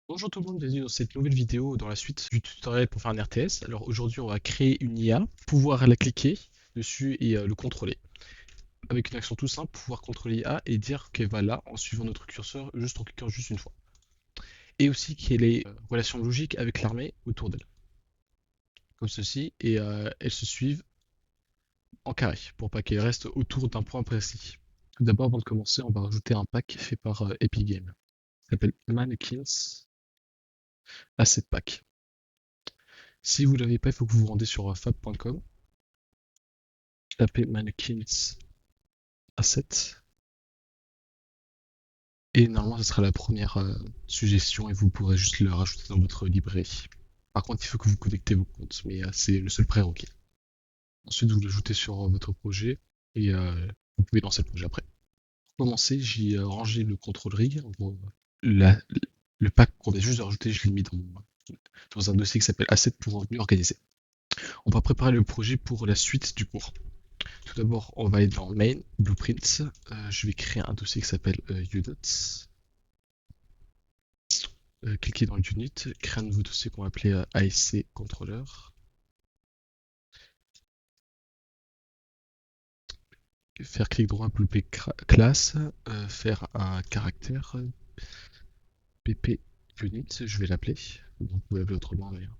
Bonjour tout le monde, bienvenue dans cette nouvelle vidéo dans la suite du tutoriel pour faire un RTS. Alors aujourd'hui on va créer une IA, pouvoir la cliquer dessus et le contrôler. Avec une action tout simple, pouvoir contrôler l'IA et dire qu'elle va là en suivant notre curseur juste en cliquant juste une fois. Et aussi qu'elle ait relation logique avec l'armée autour d'elle. Comme ceci, et elles se suivent en carré pour pas qu'elles restent autour d'un point précis. Tout d'abord avant de commencer, on va rajouter un pack fait par Epic Games. Ça s'appelle Mannequins Asset Pack. Si vous ne l'avez pas, il faut que vous vous rendez sur fab.com. Tapez Mannequins Asset. Et normalement, ce sera la première suggestion et vous pourrez juste le rajouter dans votre librairie. Par contre, il faut que vous connectez vos comptes, mais c'est le seul prérequis. Ensuite, vous l'ajoutez sur votre projet et vous pouvez lancer le projet après. Pour commencer, j'ai rangé le contrôle rig. Bon, la- le pack qu'on vient juste de rajouter, je l'ai mis dans un dossier qui s'appelle Asset pour mieux organiser. On va préparer le projet pour la suite du cours. Tout d'abord, on va aller dans Main, Blueprints. Je vais créer un dossier qui s'appelle UDOT. Cliquez dans le unit, créer un nouveau dossier qu'on va appeler ASC controller. Faire clic droit, blueprint class, faire un caractère pp unit, je vais l'appeler. Vous pouvez l'appeler autrement d'ailleurs.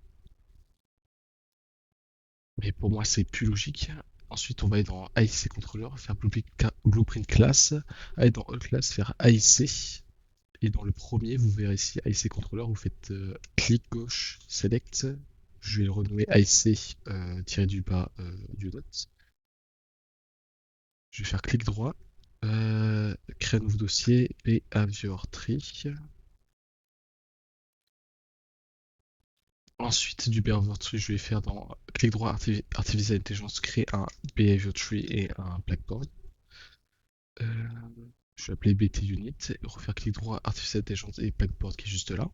Mais pour moi c'est plus logique. Ensuite on va aller dans AIC controller, faire blueprint class, aller dans all class, faire AIC. Et dans le premier, vous verrez ici AIC controller, vous faites clic gauche, select. Je vais le renommer AIC tiré du bas du dot. Je vais faire clic droit, créer un nouveau dossier, behavior tree. Ensuite, du behavior tree, je vais faire dans clic droit, artificial intelligence, créer un behavior tree et un blackboard. Euh, je vais appeler BT unit, refaire clic droit, artificial intelligence et blackboard qui est juste là.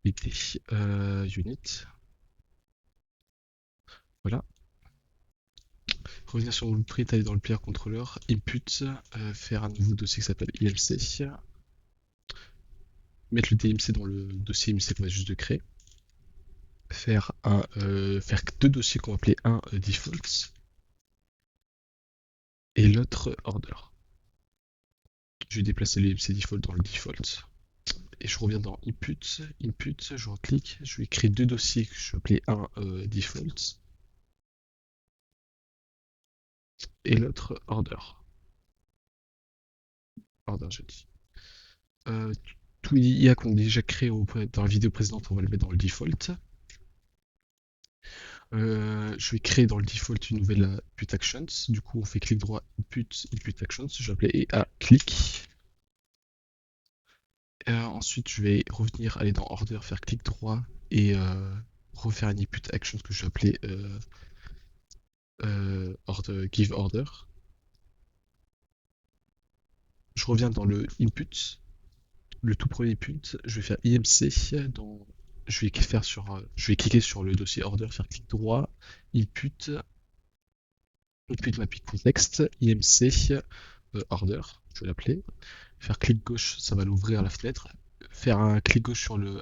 BT unit, voilà. Revenir sur le blueprint, aller dans le player controller, input, faire un nouveau dossier qui s'appelle IMC, mettre le DMC dans le dossier IMC qu'on va juste de créer. Faire deux dossiers qu'on va appeler un default et l'autre order. Je vais déplacer le MC default dans le default et je reviens dans input, je reclique, je vais créer deux dossiers que je vais appeler un default et l'autre order je dis. Euh, tout l'IA qu'on a déjà créé dans la vidéo précédente, on va le mettre dans le default. Je vais créer dans le default une nouvelle input actions. Du coup, on fait clic droit input actions. Je vais appeler EA click. Ensuite, je vais revenir, aller dans order, faire clic droit et refaire une input action que je vais appeler give order. Je reviens dans le input, le tout premier input. Je vais faire IMC. Je vais cliquer sur le dossier order, faire clic droit, input, input mapping context, IMC order. Je vais l'appeler. Faire clic gauche, ça va l'ouvrir la fenêtre. Faire un clic gauche sur le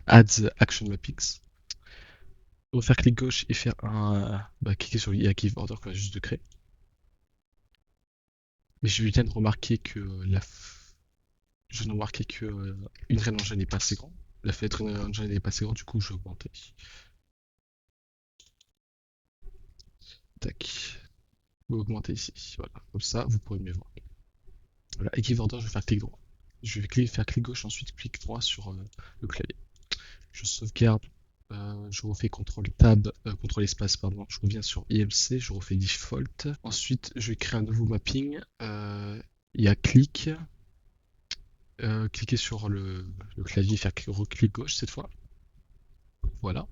add action mappings. Refaire clic gauche et faire cliquer sur l'IA order qu'on a juste de créer. Mais je viens de remarquer que je viens de remarquer que une Unreal Engine n'est pas assez grand. La fenêtre Unreal Engine n'est pas assez grande, du coup je vais augmenter. Tac. Vous augmenter ici. Voilà. Comme ça, vous pourrez mieux voir. Voilà. Et give order, je vais faire clic droit. Je vais faire clic gauche, ensuite clic droit sur le clavier. Je sauvegarde, je refais CTRL Tab, CTRL espace, pardon, je reviens sur IMC, je refais Default. Ensuite, je vais créer un nouveau mapping. Il y a clic, cliquer sur le clavier, faire clic gauche cette fois. Voilà.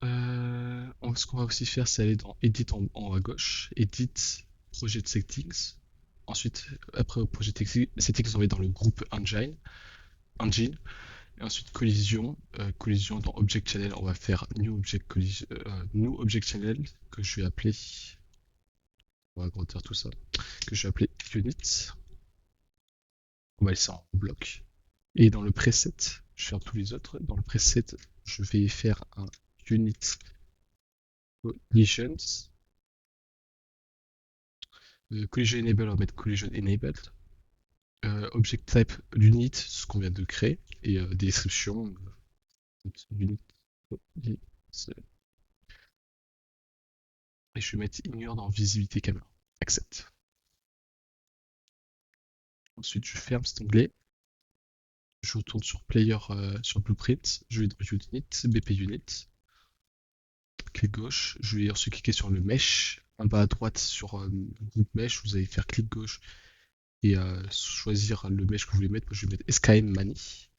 Ce qu'on va aussi faire, c'est aller dans Edit en haut à gauche, Edit Project Settings. Ensuite, après Project Settings, on va dans le groupe Engine. Et ensuite, collision dans Object Channel, on va faire New Object Channel que je vais appeler, on va agrandir tout ça, que je vais appeler Unit. On va laisser en bloc. Et dans le preset, je vais faire tous les autres. Dans le preset, je vais faire un unit collisions. Collision enable, on va mettre collision enabled. Object type l'unit, ce qu'on vient de créer, et description unit. Et je vais mettre ignore dans visibilité caméra. Accept. Ensuite, je ferme cet onglet. Je retourne sur player, sur blueprint. Je vais dans unit, BP unit. Clic gauche. Je vais ensuite cliquer sur le mesh. En bas à droite sur groupe mesh, vous allez faire clic gauche et choisir le mesh que vous voulez mettre. Moi, je vais mettre SKM Mani.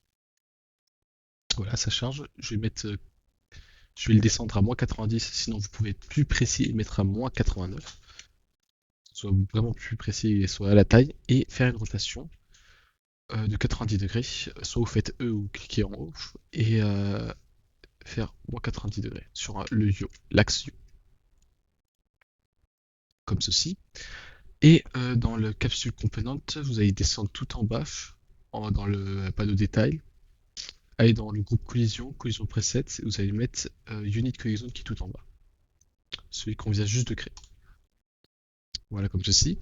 Voilà, ça charge. Je vais le descendre à moins 90, sinon vous pouvez être plus précis et mettre à moins 89. Soit vraiment plus précis et soit à la taille. Et faire une rotation de 90 degrés. Soit vous faites E ou cliquez en haut. Et faire moins 90 degrés sur le U, l'axe U. Comme ceci. Et dans le capsule component, vous allez descendre tout en bas, dans le panneau détail. Allez dans le groupe collision, collision preset, et vous allez mettre unit collision qui est tout en bas. Celui qu'on vient juste de créer. Voilà, comme ceci.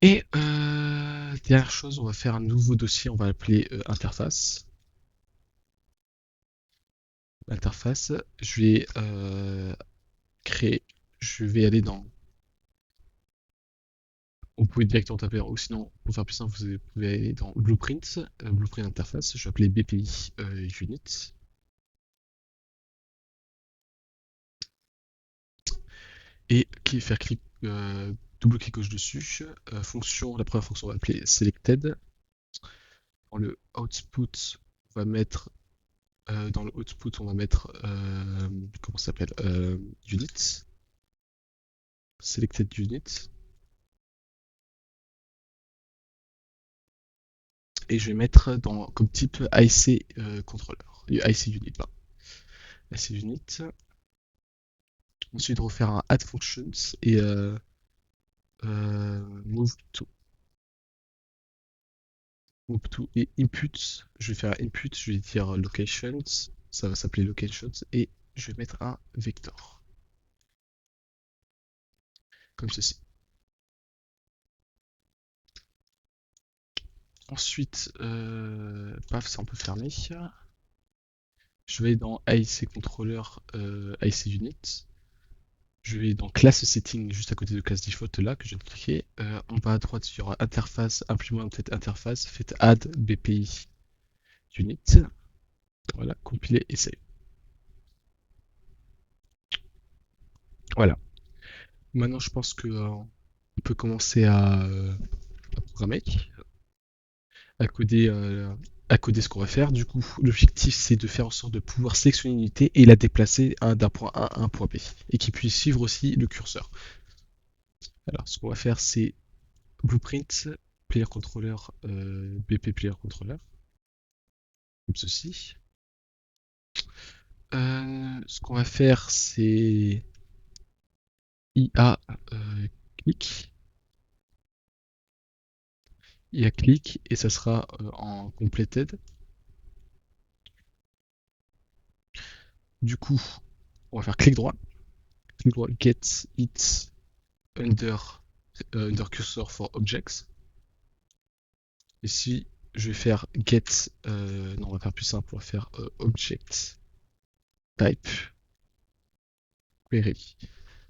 Et dernière chose, on va faire un nouveau dossier, on va l'appeler interface. Interface, je vais créer, je vais aller dans. Vous pouvez directement taper ou sinon, pour faire plus simple, vous pouvez aller dans Blueprint, Blueprint Interface, je vais appeler BPI Unit. Et faire clic, double clic gauche dessus. Fonction, la première fonction on va appeler Selected. Dans le output, on va mettre comment ça s'appelle, Unit. Selected Unit. Et je vais mettre comme type IC controller. IC Unit, pardon. IC Unit. Ensuite, refaire un add functions et move to. Move to et input. Je vais faire input, je vais dire locations. Ça va s'appeler locations et je vais mettre un vector. Comme ceci. Ensuite, paf, ça on peut fermer. Je vais dans IC Controller, IC Unit. Je vais dans Class Setting, juste à côté de Class Default là, que je viens de cliquer. En bas à droite sur Interface, Implemented Interface, faites Add BPI Unit. Voilà, compiler et save. Voilà. Maintenant, je pense que on peut commencer à programmer, à coder ce qu'on va faire. Du coup, l'objectif c'est de faire en sorte de pouvoir sélectionner une unité et la déplacer d'un point A à un point B et qu'il puisse suivre aussi le curseur. Alors, ce qu'on va faire c'est Blueprint, Player Controller, BP Player Controller, comme ceci. Ce qu'on va faire c'est IA click. IA click et ça sera en completed. Du coup, on va faire clic droit, get it under cursor for objects. Ici, je vais faire get, non, on va faire plus simple, on va faire object type query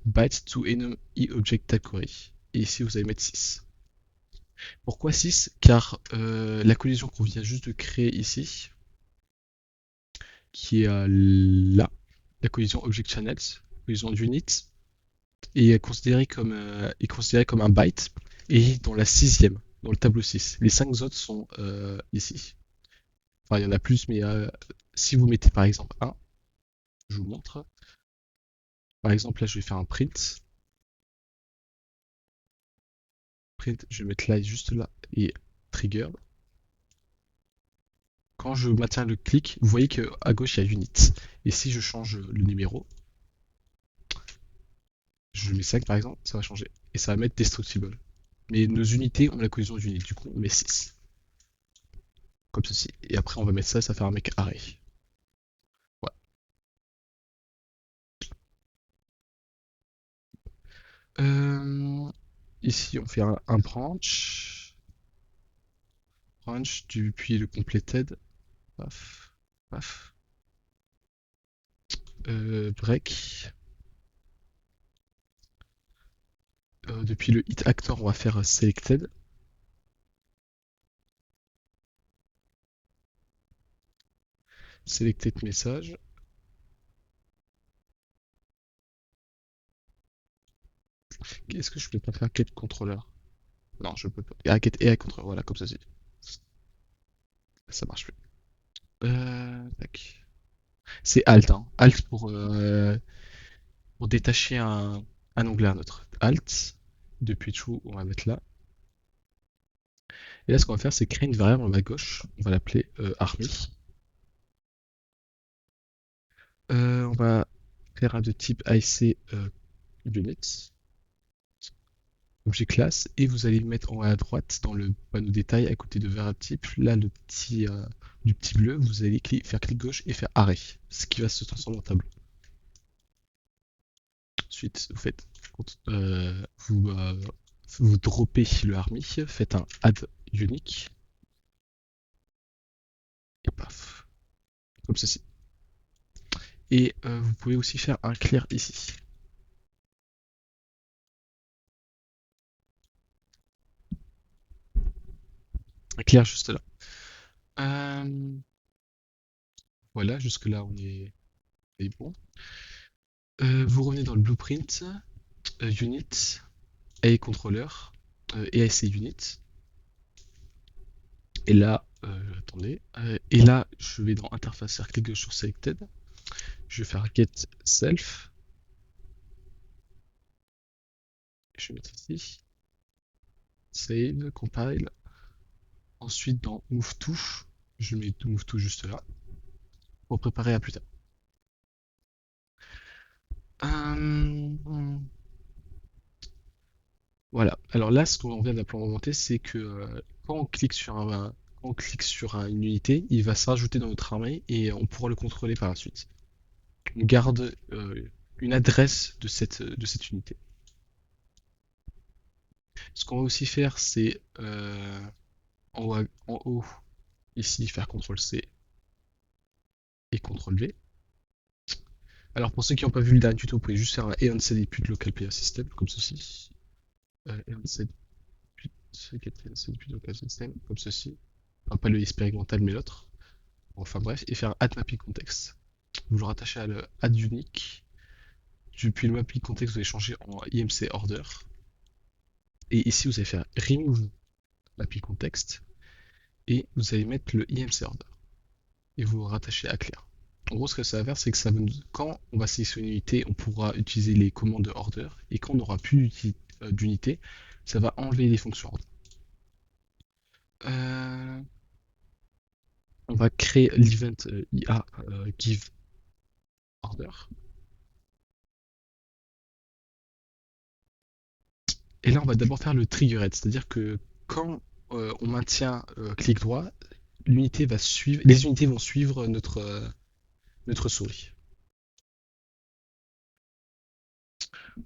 byte to enum object type query. Et ici, vous allez mettre 6. Pourquoi 6? Car la collision qu'on vient juste de créer ici, qui est là, la collision object channels, collision d'unit, est considérée comme un byte et dans la sixième, dans le tableau 6. Les 5 autres sont ici. Enfin, il y en a plus, mais si vous mettez par exemple 1, je vous montre. Par exemple, là, je vais faire un print. Print, je vais mettre là juste là et trigger. Quand je maintiens le clic, vous voyez qu'à gauche, il y a unit. Et si je change le numéro, je mets 5 par exemple, ça va changer. Et ça va mettre destructible. Mais nos unités ont la collision d'unité, du coup on met 6. comme ceci. Et après, on va mettre ça, ça fait un mec arrêt. Ouais. Euh, Ici, on fait un branch. Branch, puis le completed. Paf, paf. Break. Depuis le hit actor, on va faire selected. Selected message. Est-ce que je peux pas faire get controller? Non, je peux pas. Ah, get AI controller, voilà, comme ça, ça marche plus. Tac. C'est Alt, hein. Alt pour détacher un onglet à un autre. Alt. Depuis true, on va mettre là. Et là, ce qu'on va faire, c'est créer une variable à gauche. On va l'appeler army. On va faire un de type IC unit, objet classe, et vous allez mettre en haut à droite dans le panneau détail à côté de variable type, là du petit bleu, vous allez faire clic gauche et faire arrêt, ce qui va se transformer en tableau. Ensuite, vous faites vous droppez le army, faites un add unique et paf, comme ceci. Et vous pouvez aussi faire un clear ici. Un clear juste là. Euh, voilà, jusque là on est bon. Vous revenez dans le blueprint, unit, AI controller, AIC unit. Et là, attendez. Et là, je vais dans interface, faire clic gauche sur selected. Je vais faire get self. Je vais mettre ici. Save, compile. Ensuite, dans move to, je mets move to juste là pour préparer à plus tard. Euh, Voilà. Alors là, ce qu'on vient d'implémenter, c'est que quand on clique sur une unité, il va se rajouter dans notre armée et on pourra le contrôler par la suite. On garde une adresse de cette unité. Ce qu'on va aussi faire, c'est en haut, ici, faire CTRL-C et CTRL-V. Alors pour ceux qui n'ont pas vu le dernier tuto, vous pouvez juste faire un EONZ input local player system, comme ceci. EONZ input get EONZ input local system, comme ceci. Enfin, pas le expérimental, mais l'autre. Enfin bref, et faire add mapping context. Vous le rattachez à le add unique. Depuis le mapping context, vous allez changer en IMC order. Et ici, vous allez faire remove mapping context. Et vous allez mettre le IMC order. Et vous le rattachez à clear. En gros, ce que ça va faire, c'est que quand on va sélectionner une unité, on pourra utiliser les commandes de order. Et quand on n'aura plus d'unité, ça va enlever les fonctions order. Euh, on va créer l'event IA give order. Et là, on va d'abord faire le triggerhead, c'est-à-dire que quand on maintient clic droit, les unités vont suivre notre souris.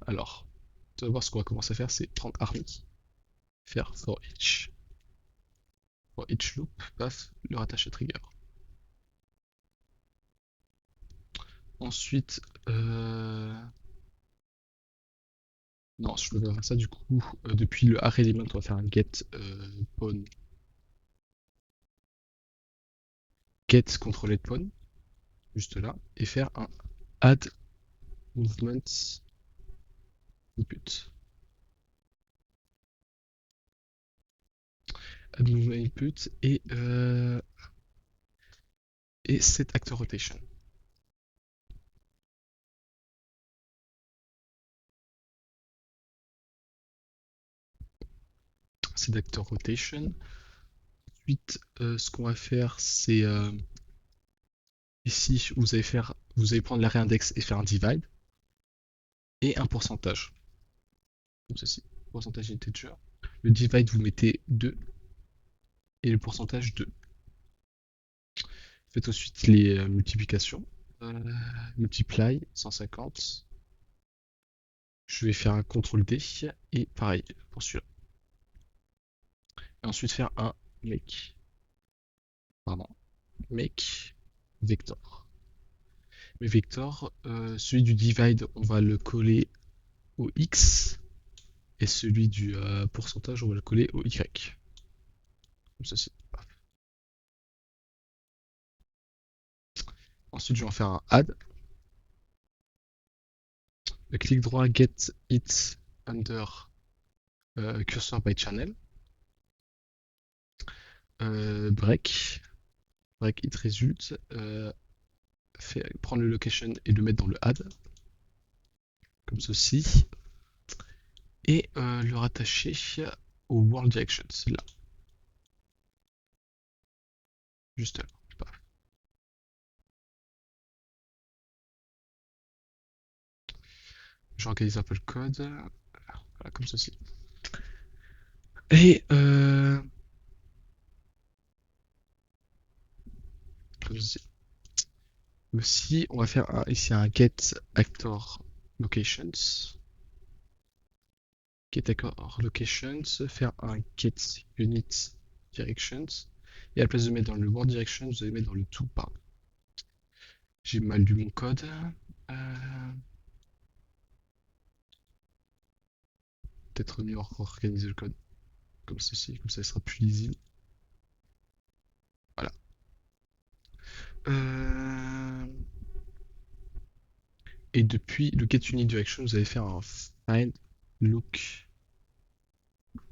Alors, tout d'abord, ce qu'on va commencer à faire, c'est prendre army, faire for each loop, paf, le rattacher trigger. Ensuite, non, je peux pas faire ça du coup. Depuis le array element, on va faire un get controlled pawn, juste là, et faire un add movement input. Add movement input et set actor rotation. Set actor rotation. Ensuite, ce qu'on va faire, c'est ici, vous allez prendre l'array index et faire un divide et un pourcentage. Comme ceci, pourcentage integer. Le divide, vous mettez 2 et le pourcentage 2. Faites ensuite les multiplications. Euh, Multiply 150. Je vais faire un CTRL D et pareil pour celui-là. Et ensuite faire un make, pardon, make vector. Mais vector, celui du divide, on va le coller au x et celui du pourcentage, on va le coller au y. Comme ceci. Ensuite, je vais en faire un add. Clic droit, get it under cursor by channel. Break. Break it result. Prendre le location et le mettre dans le add. Comme ceci. Et le rattacher au world directions. Là. Juste là. Paf. J'organise un peu le code. Voilà, comme ceci. Et comme ceci. Aussi, on va faire ici un get actor locations. Get actor locations, faire un get unit directions. Et à la place de mettre dans le world direction, vous allez mettre dans le to. Pardon. J'ai mal lu mon code. Peut-être mieux organiser le code comme ceci, comme ça il sera plus lisible. Voilà. Euh, Et depuis le get unit direction, vous allez faire un find look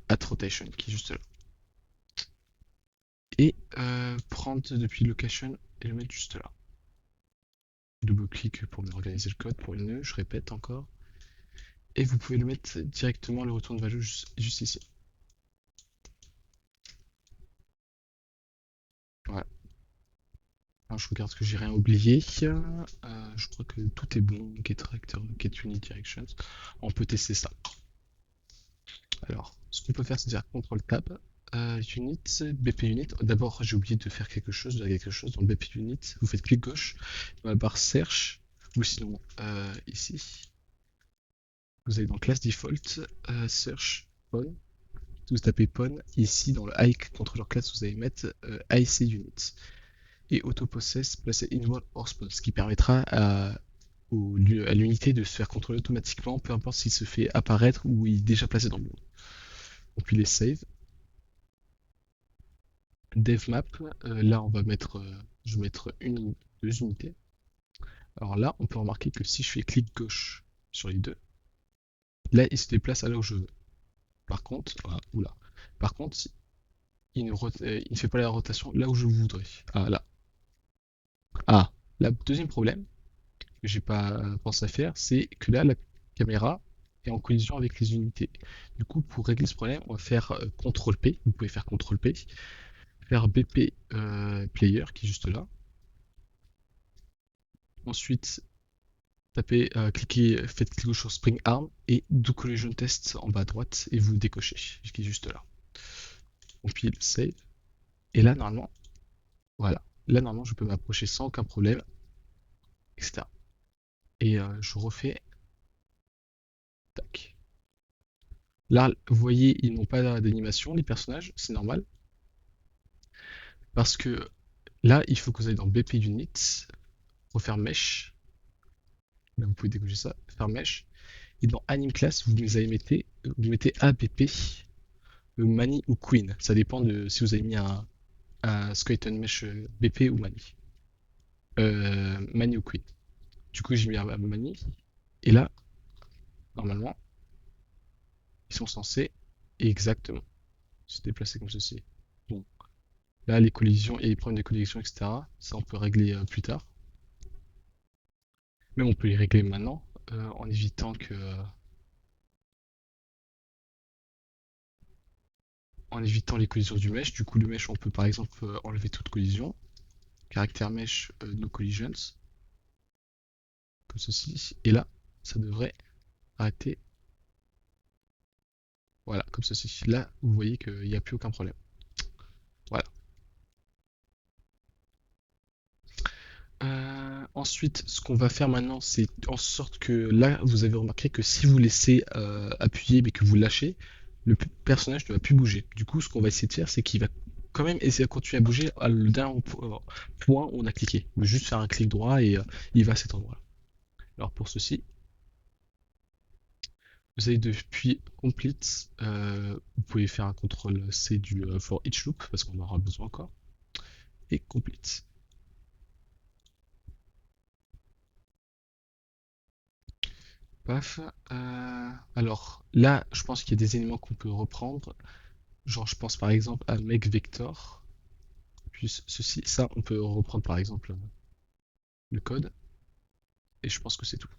at rotation qui est juste là. Et prendre depuis location et le mettre juste là. Double-clic pour organiser le code pour une nœud, je répète encore. Et vous pouvez le mettre directement le retour de valeur juste ici. Voilà. Alors, je regarde que j'ai rien oublié. Je crois que tout est bon. Get Reactor, Get Unit Directions. On peut tester ça. Alors, ce qu'on peut faire, c'est dire CTRL Tab. Unit, BP Unit. D'abord, j'ai oublié de faire quelque chose, dans le BP Unit. Vous faites clic gauche dans la barre Search, ou sinon ici. Vous allez dans Class Default, Search, Pwn. Vous tapez Pwn. Ici, dans le IC controller class, vous allez mettre IC Unit. Et autopossess placer inward or spawn, ce qui permettra à l'unité de se faire contrôler automatiquement, peu importe s'il se fait apparaître ou il est déjà placé dans le monde. Donc puis les save. Devmap, là on va mettre, je vais mettre deux unités. Alors là, on peut remarquer que si je fais clic gauche sur les deux, là il se déplace à là où je veux. Par contre, oula. Par contre, il ne fait pas la rotation là où je voudrais. Ah là. Ah, le deuxième problème que j'ai pas pensé à faire, c'est que là la caméra est en collision avec les unités. Du coup, pour régler ce problème, on va faire CTRL P. Vous pouvez faire CTRL P, faire BP Player qui est juste là. Ensuite, faites clic gauche sur Spring Arm et Do Collision Test en bas à droite et vous décochez, ce qui est juste là. On pile Save. Et là, normalement, voilà. Là, normalement, je peux m'approcher sans aucun problème, etc. Et je refais. Tac. Là, vous voyez, ils n'ont pas d'animation, les personnages, c'est normal. Parce que là, il faut que vous allez dans BP Unit, refaire Mesh. Là, vous pouvez décocher ça, faire Mesh. Et dans Anim Class, vous mettez ABP, Mani ou Queen. Ça dépend de si vous avez mis un Skeleton Mesh BP ou Mani. Mani ou Queen. Du coup, j'ai mis un Mani. Et là, normalement, ils sont censés exactement se déplacer comme ceci. Bon, là, les collisions et les problèmes de collision, etc., ça on peut régler plus tard. Même on peut les régler maintenant en évitant en évitant les collisions du mesh. Du coup, le mesh, on peut par exemple enlever toute collision. Caractère mesh no collisions, comme ceci. Et là, ça devrait arrêter. Voilà, comme ceci. Là, vous voyez qu'il n'y a plus aucun problème. Voilà. Ensuite, ce qu'on va faire maintenant, c'est en sorte que là, vous avez remarqué que si vous laissez appuyer mais que vous lâchez, personnage ne va plus bouger. Du coup, ce qu'on va essayer de faire, c'est qu'il va quand même essayer de continuer à bouger à le dernier point où on a cliqué. Il va juste faire un clic droit et il va à cet endroit-là. Alors pour ceci, vous avez depuis complete, vous pouvez faire un contrôle C du for each loop parce qu'on en aura besoin encore. Et complete. Paf. Alors là, je pense qu'il y a des éléments qu'on peut reprendre. Genre, je pense par exemple à make vector. Puis ceci, ça, on peut reprendre par exemple le code. Et je pense que c'est tout.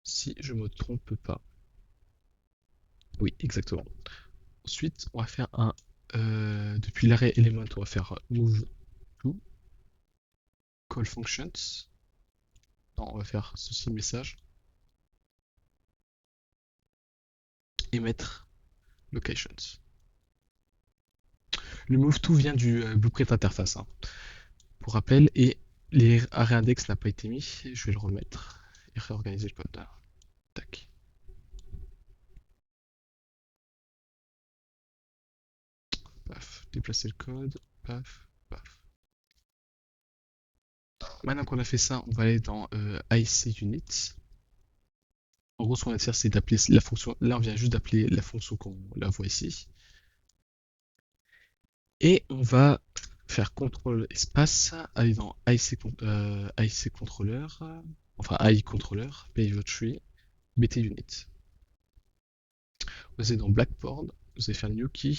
Si je me trompe pas. Oui, exactement. Ensuite, on va faire un. Depuis l'array element, on va faire move to call functions. Non, on va faire ceci message et mettre locations. Le move to vient du blueprint interface, hein, pour rappel, et les array index n'a pas été mis. Je vais le remettre et réorganiser le code. Tac. Paf. Déplacer le code. Paf. Paf. Maintenant qu'on a fait ça, on va aller dans IC Unit. En gros, ce qu'on va faire, c'est d'appeler la fonction. Là, on vient juste d'appeler la fonction qu'on la voit ici. Et on va faire CTRL espace, aller dans IC controller, enfin AI controller, behavior tree, BT unit. Vous allez dans Blackboard, vous allez faire new key,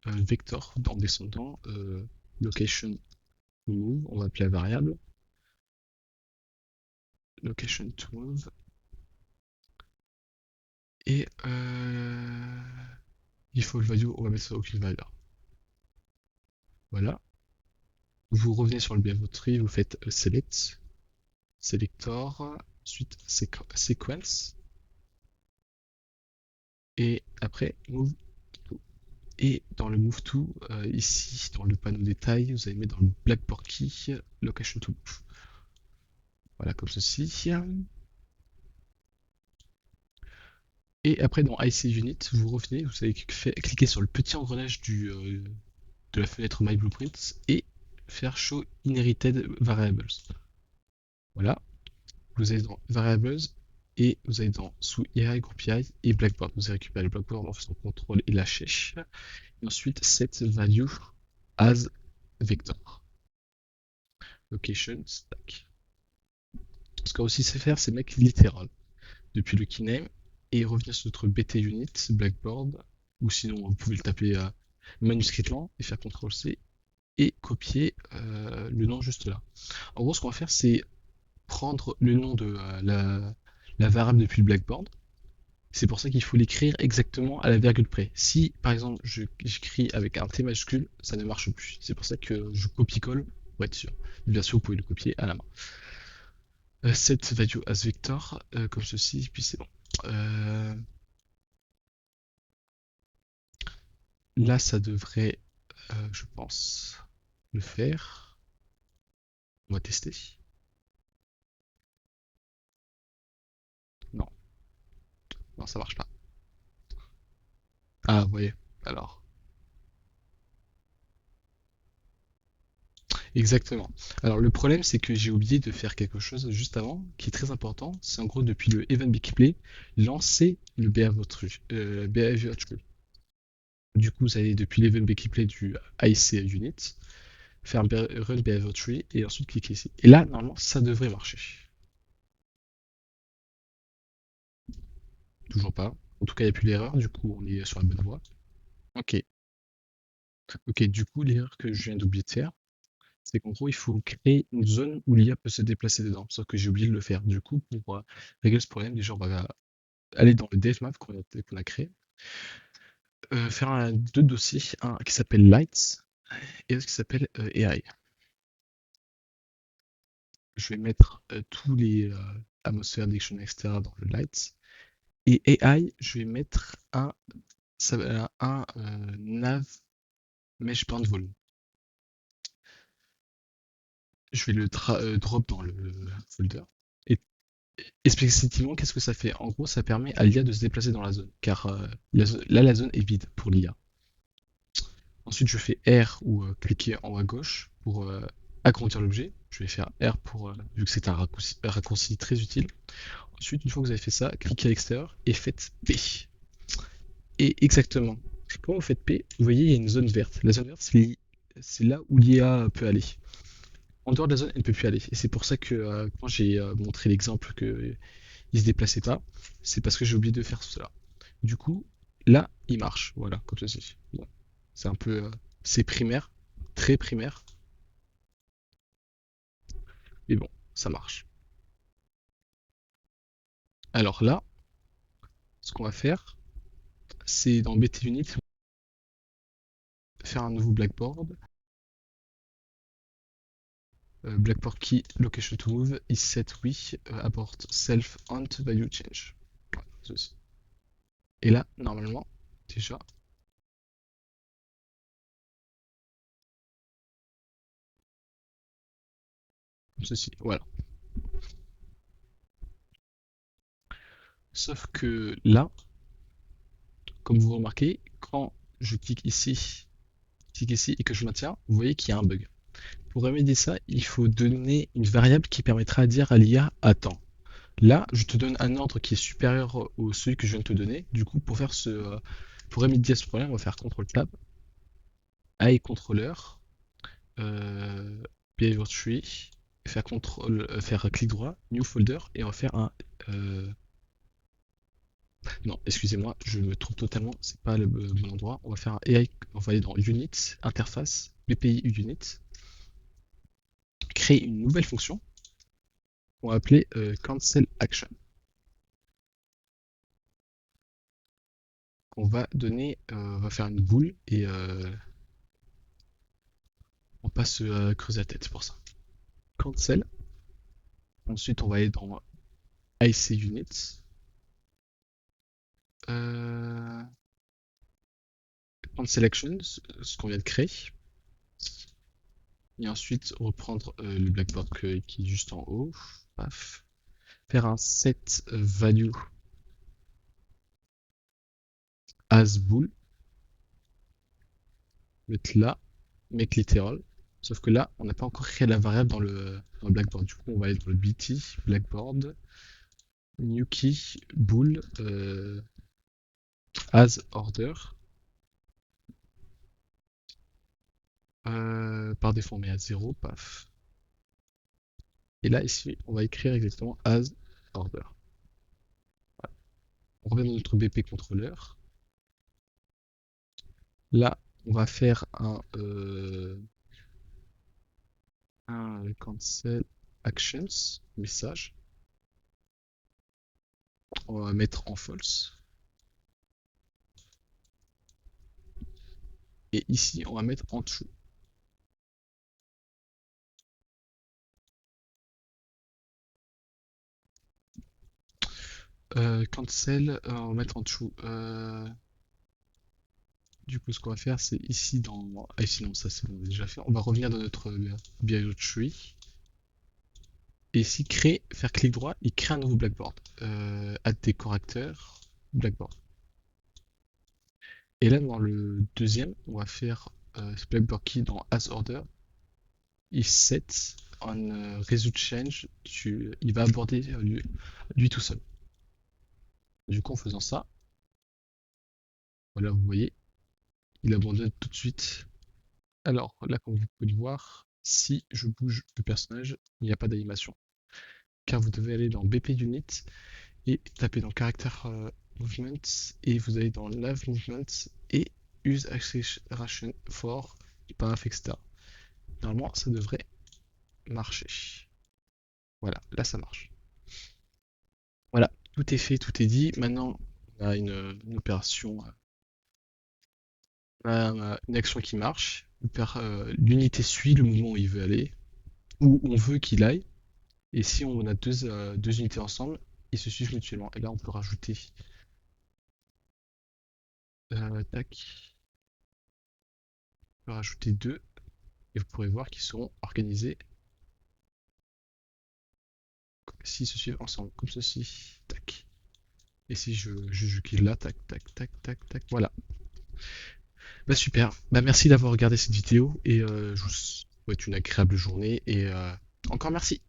vector en descendant, location to move, on va appeler la variable, location to move, et default value, on va mettre ça au value. Voilà. Vous revenez sur le behavior tree, vous faites select, selector, ensuite sequence, et après move to. Et dans le move to, ici dans le panneau détail, vous allez mettre dans le blackboard key location to move. Voilà, comme ceci. Et après dans IC Unit, vous revenez, vous allez cliquer sur le petit engrenage de la fenêtre My Blueprints et faire Show Inherited Variables. Voilà, vous allez dans Variables et vous allez dans sous AI, Group AI et Blackboard. Vous allez récupérer le Blackboard en faisant CTRL et lâcher. Et ensuite, set value as vector. Location, stack. Ce qu'on va aussi sait faire, c'est mettre littéral depuis le keyname et revenir sur notre BT unit, Blackboard, ou sinon vous pouvez le taper manuscritement et faire CTRL-C et copier le nom juste là. En gros, ce qu'on va faire, c'est prendre le nom de la variable depuis le Blackboard. C'est pour ça qu'il faut l'écrire exactement à la virgule près. Si par exemple j'écris avec un T majuscule, ça ne marche plus. C'est pour ça que je copie-colle pour être sûr. Bien sûr, vous pouvez le copier à la main. Set value as vector, comme ceci, puis c'est bon. Là, ça devrait, je pense, le faire. On va tester. Non, non, ça marche pas. Ah, vous voyez, alors. Exactement. Alors, le problème, c'est que j'ai oublié de faire quelque chose juste avant, qui est très important. C'est en gros, depuis le Event Play, lancer le behavior tree. Du coup, vous allez depuis l'Event Play du IC Unit, faire run behavior tree et ensuite cliquer ici. Et là, normalement, ça devrait marcher. Toujours pas. En tout cas, il n'y a plus d'erreur, du coup, on est sur la bonne voie. Ok. Ok, du coup, l'erreur que je viens d'oublier de faire, c'est qu'en gros, il faut créer une zone où l'IA peut se déplacer dedans. Sauf que j'ai oublié de le faire. Du coup, pour régler ce problème, déjà, on va aller dans le devmap qu'on a créé, faire deux dossiers, un qui s'appelle Lights et un qui s'appelle AI. Je vais mettre tous les atmosphères, dictionnaires, etc. dans le Lights. Et AI, je vais mettre un nav mesh band volume. je vais le drop dans le folder. Et spécifiquement, qu'est-ce que ça fait? En gros, ça permet à l'IA de se déplacer dans la zone, car là, la zone est vide pour l'IA. Ensuite, je fais R ou cliquer en haut à gauche pour agrandir l'objet. Je vais faire R pour, vu que c'est un raccourci très utile. Ensuite, une fois que vous avez fait ça, cliquez à l'extérieur et faites P. Et exactement, quand vous faites P, vous voyez, il y a une zone verte. La zone verte, c'est là où l'IA peut aller. En dehors de la zone, elle ne peut plus aller. Et c'est pour ça que quand j'ai montré l'exemple qu'il ne se déplaçait pas, c'est parce que j'ai oublié de faire cela. Du coup, là, il marche. Voilà, comme ceci. Bon, c'est un peu. C'est primaire, très primaire, mais bon, ça marche. Alors là, ce qu'on va faire, c'est dans BT Unit, faire un nouveau blackboard. Blackboard key location to move is set oui, abort self ant value change. Voilà, ceci. Et là, normalement, déjà, comme ceci. Voilà. Sauf que là, comme vous remarquez, quand je clique ici et que je maintiens, vous voyez qu'il y a un bug. Pour remédier ça, il faut donner une variable qui permettra de dire à l'IA attends. Là, je te donne un ordre qui est supérieur au celui que je viens de te donner. Du coup, pour remédier à ce problème, on va faire CTRL Tab, AI Controller, euh, Behavior Tree, faire clic droit, New Folder, et on va faire un. Non, excusez-moi, je me trompe totalement, c'est pas le bon endroit. On va faire un AI, on va aller dans Unit, Interface, BPI Unit, créer une nouvelle fonction qu'on va appeler Cancel Action. On va donner, on va faire une boule et on passe creuser la tête pour ça. Cancel. Ensuite, on va aller dans IC Unit. Euh, Cancel Action, ce qu'on vient de créer. Et ensuite, reprendre le blackboard qui est juste en haut. Paf. Faire un set value as bool. Mettre là. Make literal. Sauf que là, on n'a pas encore créé la variable dans le blackboard. Du coup, on va aller dans le BT, blackboard, new key, bool, as order. Par défaut, on met à 0, paf. Et là, ici, on va écrire exactement as order. Voilà. On revient dans notre BP contrôleur. Là, on va faire un cancel actions message. On va mettre en false. Et ici, on va mettre en true. Cancel, on va mettre en true. Du coup, ce qu'on va faire, c'est ici dans. Ah, ici, non, ça c'est bon, on a déjà fait. On va revenir dans notre BIO tree. Et ici, faire clic droit et créer un nouveau blackboard. Add des correcteurs, blackboard. Et là, dans le deuxième, on va faire blackboard key dans as order. If set on result change, il va aborder lui tout seul. Du coup, en faisant ça, voilà, vous voyez, il abandonne tout de suite. Alors là, comme vous pouvez le voir, si je bouge le personnage, il n'y a pas d'animation. Car vous devez aller dans BP Unit et taper dans Character Movement et vous allez dans Live Movement et Use Acceleration for Path, etc. Normalement, ça devrait marcher. Voilà, là ça marche. Voilà, tout est fait, tout est dit. Maintenant, on a une opération, on a une action qui marche. L'unité suit le mouvement où il veut aller, où on veut qu'il aille. Et si on a deux unités ensemble, ils se suivent mutuellement. Et là, on peut rajouter. Tac. On peut rajouter deux. Et vous pourrez voir qu'ils seront organisés s'ils se suivent ensemble, comme ceci, tac. Et si je clique là, tac, tac, tac, tac, tac, voilà. Bah super, bah merci d'avoir regardé cette vidéo et je vous souhaite une agréable journée et encore merci.